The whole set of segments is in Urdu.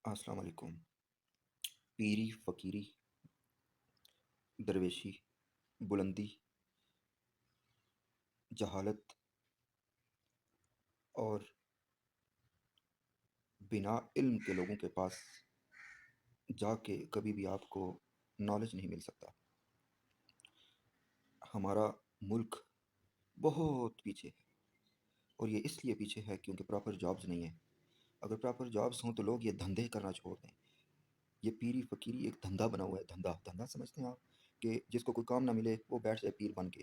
السلام علیکم۔ پیری فقیری، درویشی، بلندی، جہالت اور بنا علم کے لوگوں کے پاس جا کے کبھی بھی آپ کو نالج نہیں مل سکتا۔ ہمارا ملک بہت پیچھے ہے، اور یہ اس لیے پیچھے ہے کیونکہ پراپر جابز نہیں ہیں۔ اگر پراپر جابز ہوں تو لوگ یہ دھندے کرنا چھوڑ دیں۔ یہ پیری فقیری ایک دھندا بنا ہوا ہے۔ دھندا سمجھتے ہیں آپ کہ جس کو کوئی کام نہ ملے وہ بیٹھ جائے پیر بن کے،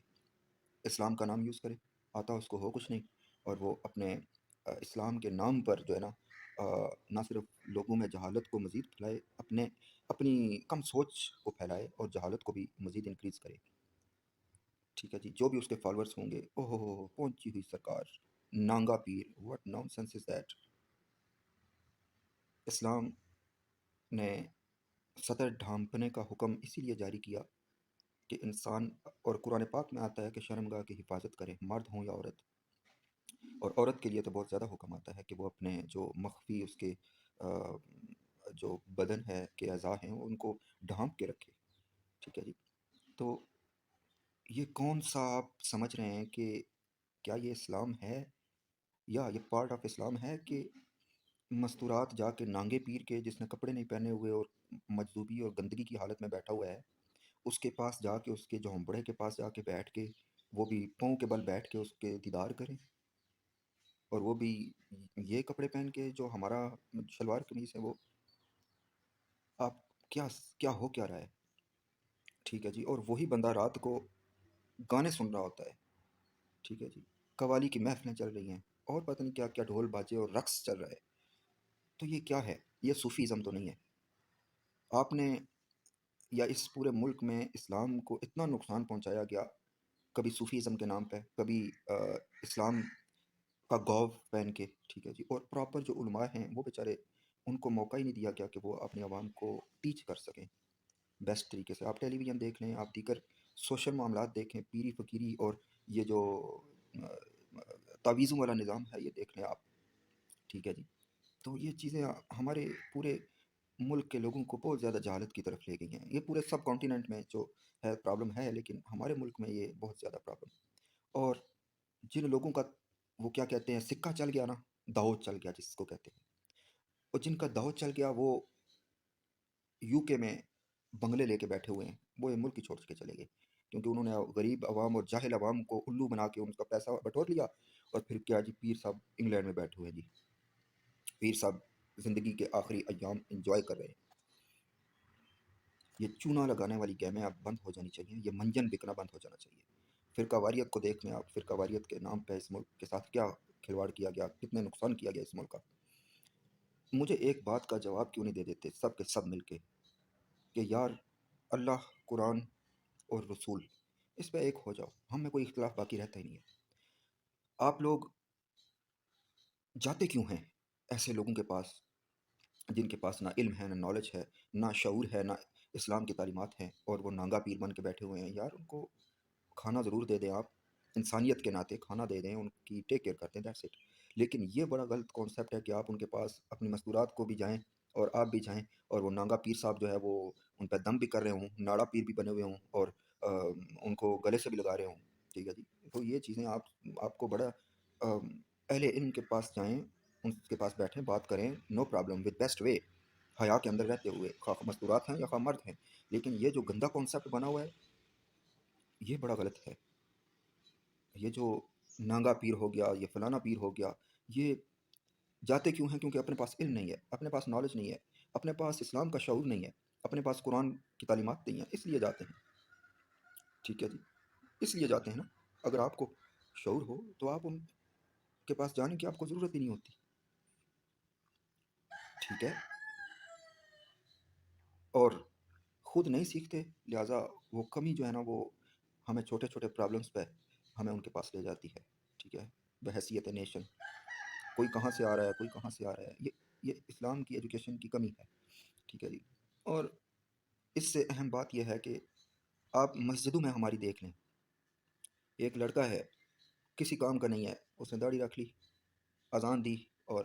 اسلام کا نام یوز کرے، آتا اس کو ہو کچھ نہیں، اور وہ اپنے اسلام کے نام پر جو ہے نا نہ صرف لوگوں میں جہالت کو مزید پھیلائے، اپنی کم سوچ کو پھیلائے اور جہالت کو بھی مزید انکریز کرے۔ ٹھیک ہے جی، جو بھی اس کے فالورز ہوں گے، اوہ ہو پہنچی ہوئی سرکار، نانگا پیر، what nonsense is that. اسلام نے سطر ڈھانپنے کا حکم اسی لیے جاری کیا کہ انسان، اور قرآن پاک میں آتا ہے کہ شرمگاہ کی حفاظت کرے، مرد ہوں یا عورت۔ اور عورت کے لیے تو بہت زیادہ حکم آتا ہے کہ وہ اپنے جو مخفی اس کے جو بدن ہے کے اعضاء ہیں ان کو ڈھانپ کے رکھے۔ ٹھیک ہے جی، تو یہ کون سا آپ سمجھ رہے ہیں کہ کیا یہ اسلام ہے، یا یہ پارٹ آف اسلام ہے کہ مستورات جا کے نانگے پیر کے، جس نے کپڑے نہیں پہنے ہوئے اور مجذوبی اور گندگی کی حالت میں بیٹھا ہوا ہے، اس کے پاس جا کے، اس کے جو ہمبڑے کے پاس جا کے بیٹھ کے، وہ بھی پاؤں کے بل بیٹھ کے اس کے دیدار کریں، اور وہ بھی یہ کپڑے پہن کے جو ہمارا شلوار قمیص ہے وہ؟ آپ کیا کیا ہو کیا رہا ہے؟ ٹھیک ہے جی، اور وہی بندہ رات کو گانے سن رہا ہوتا ہے۔ ٹھیک ہے جی، قوالی کی محفلیں چل رہی ہیں، اور پتہ نہیں کیا کیا ڈھول باجے اور رقص چل رہا ہے۔ تو یہ کیا ہے؟ یہ صوفیزم تو نہیں ہے؟ آپ نے، یا اس پورے ملک میں اسلام کو اتنا نقصان پہنچایا گیا، کبھی صوفیزم کے نام پہ، کبھی اسلام کا گوو پہن کے۔ ٹھیک ہے جی، اور پراپر جو علماء ہیں وہ بیچارے، ان کو موقع ہی نہیں دیا گیا کہ وہ اپنی عوام کو ٹیچ کر سکیں بیسٹ طریقے سے۔ آپ ٹیلی ویژن دیکھ لیں، آپ دیگر سوشل معاملات دیکھیں، پیری فقیری اور یہ جو تعویذوں والا نظام ہے یہ دیکھ لیں آپ۔ ٹھیک ہے جی، تو یہ چیزیں ہمارے پورے ملک کے لوگوں کو بہت زیادہ جہالت کی طرف لے گئی ہیں۔ یہ پورے سب کانٹیننٹ میں جو ہے پرابلم ہے، لیکن ہمارے ملک میں یہ بہت زیادہ پرابلم۔ اور جن لوگوں کا وہ کیا کہتے ہیں سکہ چل گیا نا، داؤ چل گیا جس کو کہتے ہیں، اور جن کا داؤ چل گیا وہ یو کے میں بنگلے لے کے بیٹھے ہوئے ہیں، وہ یہ ملک ہی چھوڑ کے چلے گئے، کیونکہ انہوں نے غریب عوام اور جاہل عوام کو الو بنا کے ان کا پیسہ بٹور لیا، اور پھر کیا جی، پیر صاحب انگلینڈ میں بیٹھے ہوئے ہیں جی، پیر صاحب زندگی کے آخری ایام انجوائے کر رہے ہیں۔ یہ چونا لگانے والی گیمیں اب بند ہو جانی چاہیے، یہ منجن بکنا بند ہو جانا چاہیے۔ فرقہ واریت کو دیکھ لیں آپ، فرقہ واریت کے نام پہ اس ملک کے ساتھ کیا کھلواڑ کیا گیا، کتنے نقصان کیا گیا اس ملک کا۔ مجھے ایک بات کا جواب کیوں نہیں دے دیتے سب کے سب مل کہ یار، اللہ، قرآن اور رسول، اس پہ ایک ہو جاؤ، ہم میں کوئی اختلاف باقی رہتا ہی نہیں ہے۔ آپ لوگ جاتے کیوں ہیں ایسے لوگوں کے پاس جن کے پاس نہ علم ہے، نہ نالج ہے، نہ شعور ہے، نہ اسلام کی تعلیمات ہیں، اور وہ نانگا پیر بن کے بیٹھے ہوئے ہیں؟ یار ان کو کھانا ضرور دے دیں، آپ انسانیت کے ناطے کھانا دے دیں، ان کی ٹیک کیئر کرتے ہیں، دیٹس اٹ۔ لیکن یہ بڑا غلط کانسیپٹ ہے کہ آپ ان کے پاس اپنی مستورات کو بھی جائیں، اور آپ بھی جائیں، اور وہ نانگا پیر صاحب جو ہے وہ ان پہ دم بھی کر رہے ہوں، ناڑا پیر بھی بنے ہوئے ہوں، اور ان کو گلے سے بھی لگا رہے ہوں۔ ٹھیک ہے جی، تو یہ چیزیں آپ کو بڑا اہل علم کے پاس جائیں، ان کے پاس بیٹھیں، بات کریں، no problem, with best way, حیا کے اندر رہتے ہوئے، خواہ مستورات ہیں یا خواہ مرد ہیں۔ لیکن یہ جو گندا کانسیپٹ بنا ہوا ہے یہ بڑا غلط ہے۔ یہ جو نانگا پیر ہو گیا، یہ فلانا پیر ہو گیا، یہ جاتے کیوں ہیں؟ کیونکہ اپنے پاس علم نہیں ہے، اپنے پاس نالج نہیں ہے، اپنے پاس اسلام کا شعور نہیں ہے، اپنے پاس قرآن کی تعلیمات نہیں ہیں، اس لیے جاتے ہیں۔ ٹھیک ہے جی، اس لیے جاتے ہیں نا۔ اگر آپ کو شعور ہو تو آپ ان کے پاس جانے کی آپ کو ضرورت ہی نہیں ہوتی۔ ٹھیک ہے، اور خود نہیں سیکھتے، لہٰذا وہ کمی جو ہے نا وہ ہمیں چھوٹے چھوٹے پرابلمس پہ ہمیں ان کے پاس لے جاتی ہے۔ ٹھیک ہے، بحیثیت نیشن، کوئی کہاں سے آ رہا ہے، کوئی کہاں سے آ رہا ہے، یہ اسلام کی ایجوکیشن کی کمی ہے۔ ٹھیک ہے جی، اور اس سے اہم بات یہ ہے کہ آپ مسجدوں میں ہماری دیکھ لیں، ایک لڑکا ہے، کسی کام کا نہیں ہے، اس نے داڑھی رکھ لی، اذان دی، اور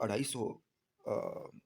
250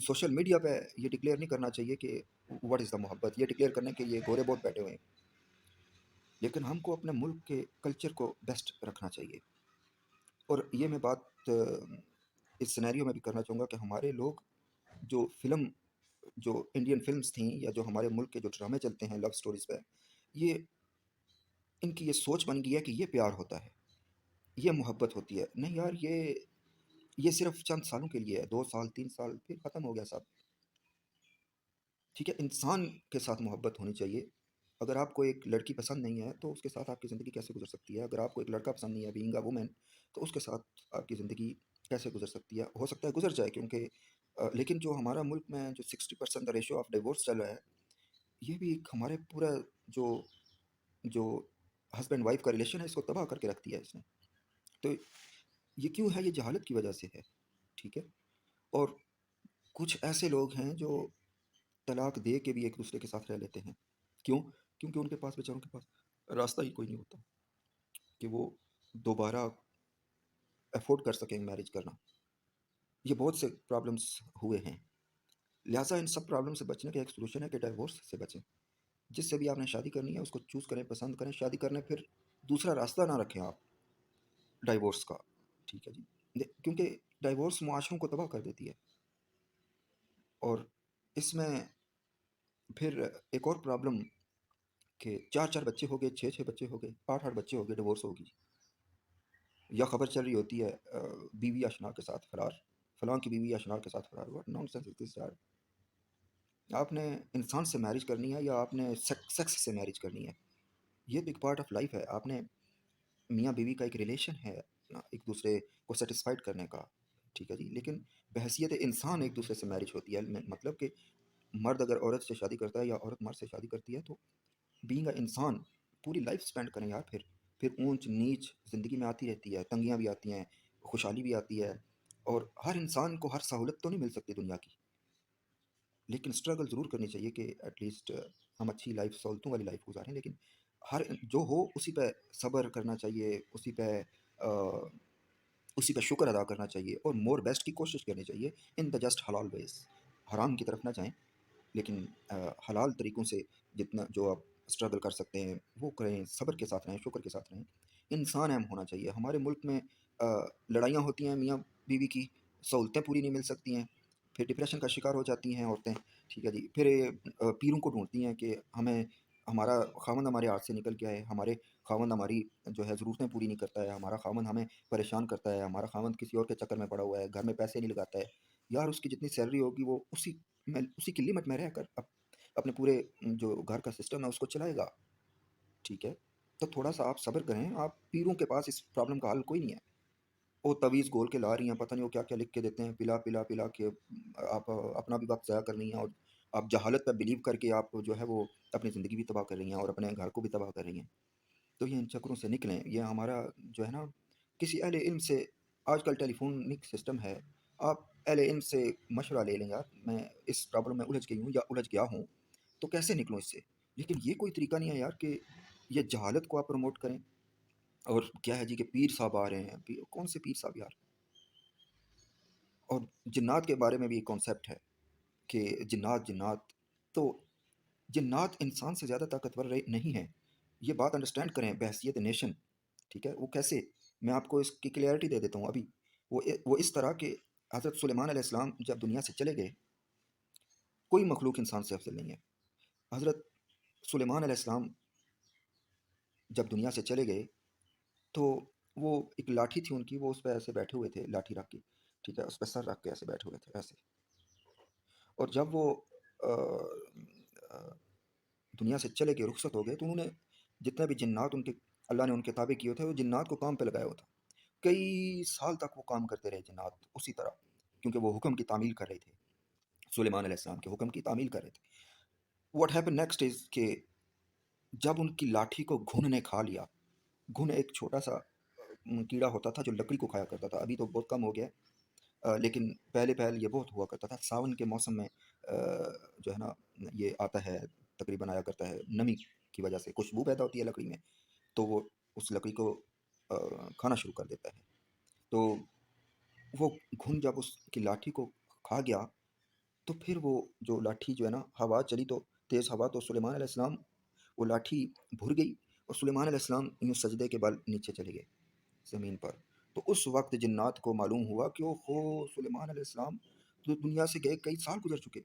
سوشل میڈیا پہ یہ ڈکلیئر نہیں کرنا چاہیے کہ واٹ از دا محبت، یہ ڈکلیئر کرنے کے یہ گورے بہت بیٹھے ہوئے ہیں، لیکن ہم کو اپنے ملک کے کلچر کو بیسٹ رکھنا چاہیے۔ اور یہ میں بات اس سینیریو میں بھی کرنا چاہوں گا کہ ہمارے لوگ جو جو انڈین فلمز تھیں یا جو ہمارے ملک کے جو ڈرامے چلتے ہیں لو سٹوریز پہ، یہ ان کی یہ سوچ بن گئی ہے کہ یہ پیار ہوتا ہے، یہ محبت ہوتی ہے۔ نہیں یار، یہ صرف چند سالوں کے لیے ہے، 2 سال 3 سال پھر ختم ہو گیا سب۔ ٹھیک ہے، انسان کے ساتھ محبت ہونی چاہیے۔ اگر آپ کو ایک لڑکی پسند نہیں ہے تو اس کے ساتھ آپ کی زندگی کیسے گزر سکتی ہے؟ اگر آپ کو ایک لڑکا پسند نہیں ہے بینگ اے وومن، تو اس کے ساتھ آپ کی زندگی کیسے گزر سکتی ہے؟ ہو سکتا ہے گزر جائے، کیونکہ لیکن جو ہمارا ملک میں جو 60% ریشو آف ڈیورس چل رہا ہے، یہ بھی ایک ہمارے پورا جو جو ہسبینڈ وائف کا ریلیشن ہے اس کو تباہ کر کے رکھ دیا ہے اس نے۔ تو یہ کیوں ہے؟ یہ جہالت کی وجہ سے ہے۔ ٹھیک ہے، اور کچھ ایسے لوگ ہیں جو طلاق دے کے بھی ایک دوسرے کے ساتھ رہ لیتے ہیں۔ کیوں؟ کیونکہ ان کے پاس بیچاروں کے پاس راستہ ہی کوئی نہیں ہوتا کہ وہ دوبارہ افورڈ کر سکیں میرج کرنا۔ یہ بہت سے پرابلمس ہوئے ہیں، لہٰذا ان سب پرابلم سے بچنے کا ایک سلوشن ہے کہ ڈائیورس سے بچیں۔ جس سے بھی آپ نے شادی کرنی ہے اس کو چوز کریں، پسند کریں، شادی کرنے پھر دوسرا راستہ نہ رکھیں آپ ڈائیورس کا۔ ٹھیک ہے جی، کیونکہ ڈائیورس معاشروں کو تباہ کر دیتی ہے۔ اور اس میں پھر ایک اور پرابلم کہ 4 بچے ہو گئے، 6 بچے ہو گئے، 8 بچے ہو گئے، ڈیورس ہوگی، یا خبر چل رہی ہوتی ہے بیوی اشنا کے ساتھ فرار، فلاں کی بیوی اشنا کے ساتھ فرار۔ واٹ نان سینس از دس یار؟ آپ نے انسان سے میرج کرنی ہے یا آپ نے سیکس سے میرج کرنی ہے؟ یہ بھی ایک پارٹ آف لائف ہے۔ آپ نے میاں بیوی کا ایک ریلیشن ہے ایک دوسرے کو سیٹسفائڈ کرنے کا، ٹھیک ہے جی، لیکن بحیثیت انسان ایک دوسرے سے میرج ہوتی ہے۔ مطلب کہ مرد اگر عورت سے شادی کرتا ہے یا عورت مرد سے شادی کرتی ہے تو بینگ اے انسان پوری لائف سپینڈ کریں یار۔ پھر اونچ نیچ زندگی میں آتی رہتی ہے، تنگیاں بھی آتی ہیں، خوشحالی بھی آتی ہے، اور ہر انسان کو ہر سہولت تو نہیں مل سکتی دنیا کی، لیکن اسٹرگل ضرور کرنی چاہیے کہ ایٹ لیسٹ ہم اچھی لائف، سہولتوں والی لائف گزاریں۔ لیکن ہر جو ہو اسی پہ صبر کرنا چاہیے، اسی پہ شکر ادا کرنا چاہیے، اور مور بیسٹ کی کوشش کرنی چاہیے ان دا جسٹ حلال ویز۔ حرام کی طرف نہ جائیں، لیکن حلال طریقوں سے جتنا جو آپ اسٹرگل کر سکتے ہیں وہ کریں، صبر کے ساتھ رہیں، شکر کے ساتھ رہیں۔ انسان اہم ہونا چاہیے۔ ہمارے ملک میں لڑائیاں ہوتی ہیں میاں بیوی کی، سہولتیں پوری نہیں مل سکتی ہیں، پھر ڈپریشن کا شکار ہو جاتی ہیں عورتیں۔ ٹھیک ہے جی، پھر پیروں کو ڈھونڈتی ہیں کہ ہمارا خاوند ہمارے ہاتھ سے نکل گیا ہے، ہمارے خاوند ہماری جو ہے ضرورتیں پوری نہیں کرتا ہے، ہمارا خاوند ہمیں پریشان کرتا ہے، ہمارا خاوند کسی اور کے چکر میں پڑا ہوا ہے، گھر میں پیسے نہیں لگاتا ہے۔ یار اس کی جتنی سیلری ہوگی وہ اسی کی لمٹ میں رہ کر اپنے پورے جو گھر کا سسٹم ہے اس کو چلائے گا۔ ٹھیک ہے، تو تھوڑا سا آپ صبر کریں۔ آپ پیروں کے پاس اس پرابلم کا حل کوئی نہیں ہے، وہ تویز گول کے لا رہی ہیں، پتہ نہیں وہ کیا کیا لکھ کے دیتے ہیں، پلا پلا پلا کے آپ اپنا بھی وقت ضائع کر رہی ہیں، اور آپ جہالت پہ بلیو کر کے آپ جو ہے وہ اپنی زندگی بھی تباہ کر رہی ہیں اور اپنے گھر کو بھی تباہ کر رہی ہیں۔ تو یہ ان چکروں سے نکلیں۔ یہ ہمارا جو ہے نا، کسی اہل علم سے، آج کل ٹیلی فونک سسٹم ہے، آپ اہل علم سے مشورہ لے لیں یار، میں اس پرابلم میں الجھ گئی ہوں یا الجھ گیا ہوں تو کیسے نکلوں اس سے۔ لیکن یہ کوئی طریقہ نہیں ہے یار کہ یہ جہالت کو آپ پروموٹ کریں۔ اور کیا ہے جی کہ پیر صاحب آ رہے ہیں، کون سے پیر صاحب یار؟ اور جنات کے بارے میں بھی ایک کانسیپٹ ہے کہ جنات تو جنات انسان سے زیادہ طاقتور نہیں ہیں، یہ بات انڈرسٹینڈ کریں بحیثیت نیشن۔ ٹھیک ہے، وہ کیسے؟ میں آپ کو اس کی کلیئرٹی دے دیتا ہوں ابھی۔ وہ اس طرح کہ حضرت سلیمان علیہ السلام جب دنیا سے چلے گئے، کوئی مخلوق انسان سے افضل نہیں ہے۔ حضرت سلیمان علیہ السلام جب دنیا سے چلے گئے تو وہ ایک لاٹھی تھی ان کی، وہ اس پہ ایسے بیٹھے ہوئے تھے لاٹھی رکھ کے، ٹھیک ہے، اس پہ سر رکھ کے ایسے بیٹھے ہوئے تھے ایسے۔ اور جب وہ دنیا سے چلے گئے، رخصت ہو گئے، تو انہوں نے جتنے بھی جنات اللہ نے ان کے تابع کیے تھے، وہ جنات کو کام پہ لگایا ہوا تھا۔ کئی سال تک وہ کام کرتے رہے جنات اسی طرح، کیونکہ وہ حکم کی تعمیل کر رہے تھے، سلیمان علیہ السلام کے حکم کی تعمیل کر رہے تھے۔ واٹ ہیپن نیکسٹ از کہ جب ان کی لاٹھی کو گھن نے کھا لیا، گھن ایک چھوٹا سا کیڑا ہوتا تھا جو لکڑی کو کھایا کرتا تھا، ابھی تو بہت کم ہو گیا، لیکن پہلے یہ بہت ہوا کرتا تھا۔ ساون کے موسم میں جو ہے نا یہ آتا ہے، تقریباً آیا کرتا ہے، نمی کی وجہ سے خوشبو پیدا ہوتی ہے لکڑی میں، تو وہ اس لکڑی کو کھانا شروع کر دیتا ہے۔ تو وہ گھن جب اس کی لاٹھی کو کھا گیا تو پھر وہ جو لاٹھی جو ہے نا، ہوا چلی تو تیز ہوا، تو سلیمان علیہ السلام وہ لاٹھی بھر گئی اور سلیمان علیہ السلام یوں سجدے کے بل نیچے چلے گئے زمین پر۔ تو اس وقت جنات کو معلوم ہوا کہ او ہو، سلیمان علیہ السلام تو دنیا سے گئے، کئی سال گزر چکے۔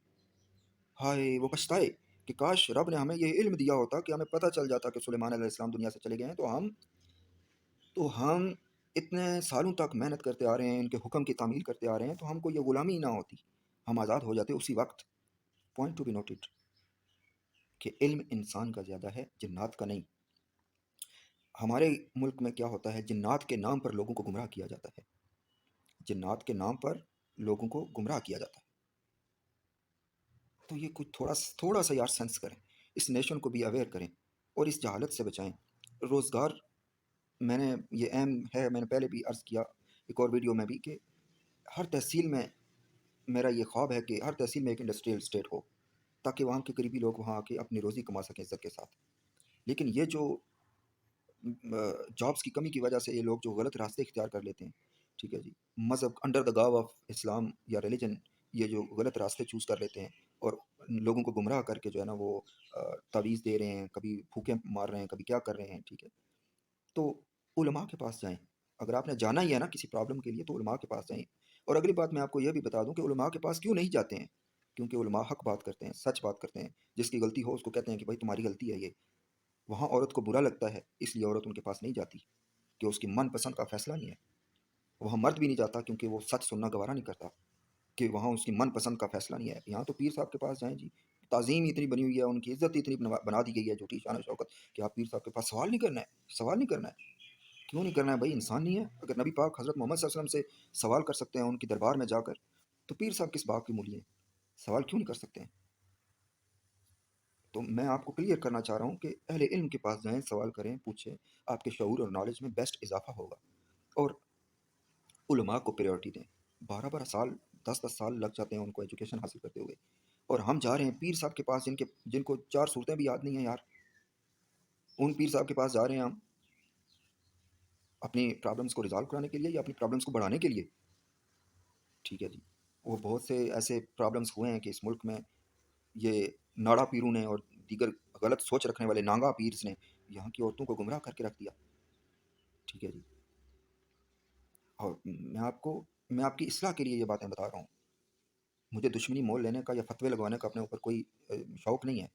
ہائے، وہ پچھتائے کہ کاش رب نے ہمیں یہ علم دیا ہوتا، کہ ہمیں پتہ چل جاتا کہ سلیمان علیہ السلام دنیا سے چلے گئے ہیں، تو ہم اتنے سالوں تک محنت کرتے آ رہے ہیں، ان کے حکم کی تعمیل کرتے آ رہے ہیں، تو ہم کو یہ غلامی نہ ہوتی، ہم آزاد ہو جاتے اسی وقت۔ پوائنٹ ٹو بی نوٹڈ کہ علم انسان کا زیادہ ہے، جنات کا نہیں۔ ہمارے ملک میں کیا ہوتا ہے، جنات کے نام پر لوگوں کو گمراہ کیا جاتا ہے، جنات کے نام پر لوگوں کو گمراہ کیا جاتا ہے۔ تو یہ کچھ تھوڑا سا یار سینس کریں، اس نیشن کو بھی اویئر کریں اور اس جہالت سے بچائیں۔ روزگار، میں نے یہ اہم ہے، میں نے پہلے بھی عرض کیا ایک اور ویڈیو میں بھی، کہ ہر تحصیل میں میرا یہ خواب ہے کہ ہر تحصیل میں ایک انڈسٹریل اسٹیٹ ہو، تاکہ وہاں کے قریبی لوگ وہاں آ کے اپنی روزی کما سکیں عزت کے ساتھ۔ لیکن یہ جو جابس کی کمی کی وجہ سے یہ لوگ جو غلط راستے اختیار کر لیتے ہیں، ٹھیک ہے جی، مذہب انڈر دا گاو آف اسلام یا ریلیجن، یہ جو غلط راستے چوز کر لیتے ہیں اور لوگوں کو گمراہ کر کے جو ہے نا وہ تعویذ دے رہے ہیں، کبھی پھوکیں مار رہے ہیں، کبھی کیا کر رہے ہیں، ٹھیک ہے۔ تو علماء کے پاس جائیں، اگر آپ نے جانا ہی ہے نا کسی پرابلم کے لیے تو علماء کے پاس جائیں۔ اور اگلی بات میں آپ کو یہ بھی بتا دوں کہ علماء کے پاس کیوں نہیں جاتے ہیں، کیونکہ علماء حق بات کرتے ہیں، سچ بات کرتے ہیں، جس کی غلطی ہو اس کو کہتے ہیں کہ بھائی تمہاری غلطی ہے یہ۔ وہاں عورت کو برا لگتا ہے، اس لیے عورت ان کے پاس نہیں جاتی، کہ اس کی من پسند کا فیصلہ نہیں ہے۔ وہاں مرد بھی نہیں جاتا کیونکہ وہ سچ سننا گوارا نہیں کرتا، کہ وہاں اس کی من پسند کا فیصلہ نہیں ہے۔ یہاں تو پیر صاحب کے پاس جائیں جی، تعظیم اتنی بنی ہوئی ہے، ان کی عزت اتنی بنا دی گئی ہے، جھوٹی شان و شوکت، کہ آپ پیر صاحب کے پاس سوال نہیں کرنا ہے، سوال نہیں کرنا ہے۔ کیوں نہیں کرنا ہے بھائی، انسان نہیں ہے؟ اگر نبی پاک حضرت محمد صلی اللہ علیہ وسلم سے سوال کر سکتے ہیں ان کی دربار میں جا کر، تو پیر صاحب کس بات کی مولی ہیں، سوال کیوں نہیں کر سکتے ہیں؟ تو میں آپ کو کلیئر کرنا چاہ رہا ہوں کہ اہل علم کے پاس جائیں، سوال کریں، پوچھیں، آپ کے شعور اور نالج میں بیسٹ اضافہ ہوگا۔ اور علماء کو پریورٹی دیں۔ 12 12 سال، 10 10 سال لگ جاتے ہیں ان کو ایجوکیشن حاصل کرتے ہوئے، اور ہم جا رہے ہیں پیر صاحب کے پاس جن کو 4 صورتیں بھی یاد نہیں ہیں یار، ان پیر صاحب کے پاس جا رہے ہیں ہم اپنی پرابلمس کو ریزالو کرانے کے لیے یا اپنی پرابلمس کو بڑھانے کے لیے، ٹھیک ہے جی۔ وہ بہت سے ایسے پرابلمس ہوئے ہیں کہ اس ملک میں یہ ناڑا پیروں نے اور دیگر غلط سوچ رکھنے والے نانگا پیرز نے یہاں کی عورتوں کو گمراہ کر کے رکھ دیا، ٹھیک ہے جی۔ اور میں آپ کی اصلاح کے لیے یہ باتیں بتا رہا ہوں، مجھے دشمنی مول لینے کا یا فتوے لگوانے کا اپنے اوپر کوئی شوق نہیں ہے،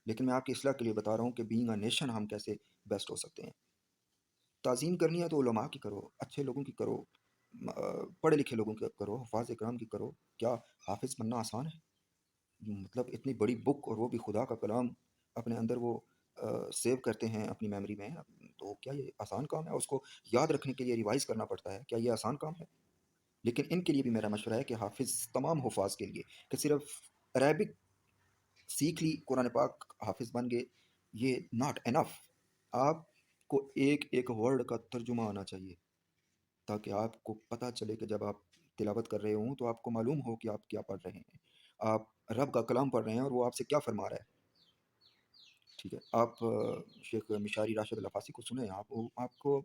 لیکن میں آپ کی اصلاح کے لیے بتا رہا ہوں کہ بینگ اے نیشن ہم کیسے بیسٹ ہو سکتے ہیں۔ تعظیم کرنی ہے تو علماء کی کرو، اچھے لوگوں کی کرو، پڑھے لکھے لوگوں کی کرو، حفاظ اکرام کی کرو۔ کیا حافظ بننا آسان ہے؟ مطلب اتنی بڑی بک، اور وہ بھی خدا کا کلام اپنے اندر وہ سیو کرتے ہیں اپنی میموری میں، تو کیا یہ آسان کام ہے؟ اس کو یاد رکھنے کے لیے ریوائز کرنا پڑتا ہے، کیا یہ آسان کام ہے؟ لیکن ان کے لیے بھی میرا مشورہ ہے کہ حافظ، تمام حفاظ کے لیے، کہ صرف عربک سیکھ لی قرآن پاک حافظ بن گئے، یہ ناٹ انف۔ آپ کو ایک ایک ورڈ کا ترجمہ آنا چاہیے، تاکہ آپ کو پتہ چلے کہ جب آپ تلاوت کر رہے ہوں تو آپ کو معلوم ہو کہ آپ کیا پڑھ رہے ہیں، آپ رب کا کلام پڑھ رہے ہیں اور وہ آپ سے کیا فرما رہا ہے، ٹھیک ہے۔ آپ شیخ مشاری راشد العفاسی کو سنیں، آپ کو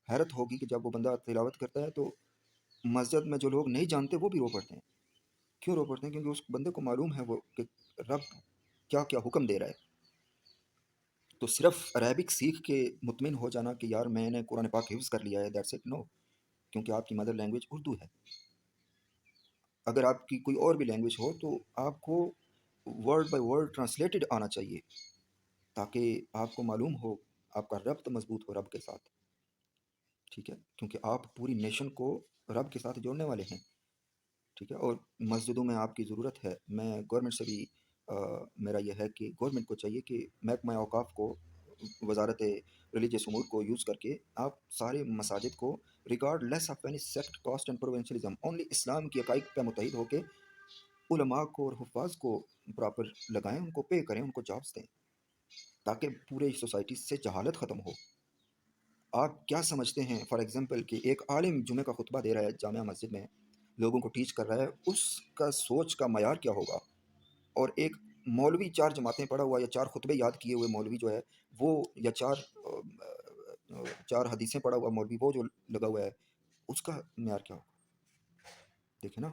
حیرت ہوگی کہ جب وہ بندہ تلاوت کرتا ہے تو مسجد میں جو لوگ نہیں جانتے وہ بھی رو پڑتے ہیں۔ کیوں رو پڑتے ہیں؟ کیونکہ اس بندے کو معلوم ہے وہ کہ رب کیا کیا حکم دے رہا ہے۔ تو صرف عربک سیکھ کے مطمئن ہو جانا کہ یار میں نے قرآن پاک حفظ کر لیا ہے، دیٹس اٹ، نو، کیونکہ آپ کی مدر لینگویج اردو ہے۔ اگر آپ کی کوئی اور بھی لینگویج ہو تو آپ کو ورڈ بائی ورڈ ٹرانسلیٹڈ آنا چاہیے، تاکہ آپ کو معلوم ہو، آپ کا ربط مضبوط ہو رب کے ساتھ، ٹھیک ہے، کیونکہ آپ پوری نیشن کو رب کے ساتھ جوڑنے والے ہیں، ٹھیک ہے۔ اور مسجدوں میں آپ کی ضرورت ہے۔ میں گورنمنٹ سے بھی میرا یہ ہے کہ گورنمنٹ کو چاہیے کہ محکمہ اوقاف کو، وزارت ریلیجیس امور کو یوز کر کے آپ سارے مساجد کو regardless of any sect, caste and provincialism, only اسلام کی عقائد پہ متحد ہو کے علماء کو اور حفاظ کو پراپر لگائیں، ان کو پے کریں، ان کو جابس دیں، تاکہ پورے سوسائٹی سے جہالت ختم ہو۔ آپ کیا سمجھتے ہیں فار ایگزامپل کہ ایک عالم جمعہ کا خطبہ دے رہا ہے جامعہ مسجد میں، لوگوں کو ٹیچ کر رہا ہے، اس کا سوچ کا معیار کیا ہوگا؟ اور ایک مولوی 4 جماعتیں پڑھا ہوا یا 4 خطبے یاد کیے ہوئے مولوی جو ہے وہ، یا 4 حدیثیں پڑھا ہوا مولوی وہ جو لگا ہوا ہے، اس کا معیار کیا ہوگا؟ دیکھیں نا،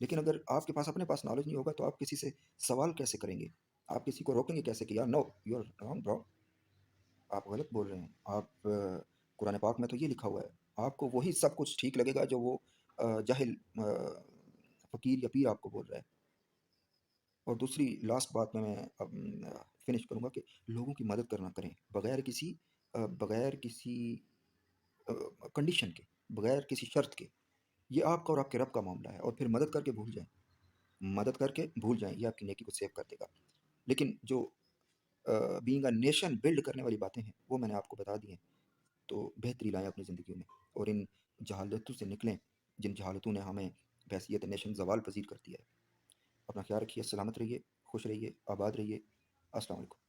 لیکن اگر آپ کے پاس اپنے پاس نالج نہیں ہوگا تو آپ کسی سے سوال کیسے کریں گے؟ آپ کسی کو روکیں گے کیسے کہ یار نو یو آر رانگ برو، آپ غلط بول رہے ہیں؟ آپ قرآن پاک میں تو یہ لکھا ہوا ہے، آپ کو وہی سب کچھ ٹھیک لگے گا جو وہ جاہل فقیر یا پیر آپ کو بول رہا ہے۔ اور دوسری لاسٹ بات میں فنش کروں گا کہ لوگوں کی مدد کرنا کریں بغیر کسی کنڈیشن کے، بغیر کسی شرط کے۔ یہ آپ کا اور آپ کے رب کا معاملہ ہے، اور پھر مدد کر کے بھول جائیں، مدد کر کے بھول جائیں، یہ آپ کی نیکی کو سیو کر دے گا۔ لیکن جو بینگ اے نیشن بلڈ کرنے والی باتیں ہیں وہ میں نے آپ کو بتا دی ہیں، تو بہتری لائیں اپنی زندگیوں میں اور ان جہالتوں سے نکلیں جن جہالتوں نے ہمیں بحیثیت نیشن زوال پذیر کر دیا ہے۔ اپنا خیال رکھیے، سلامت رہیے، خوش رہیے، آباد رہیے۔ السلام علیکم۔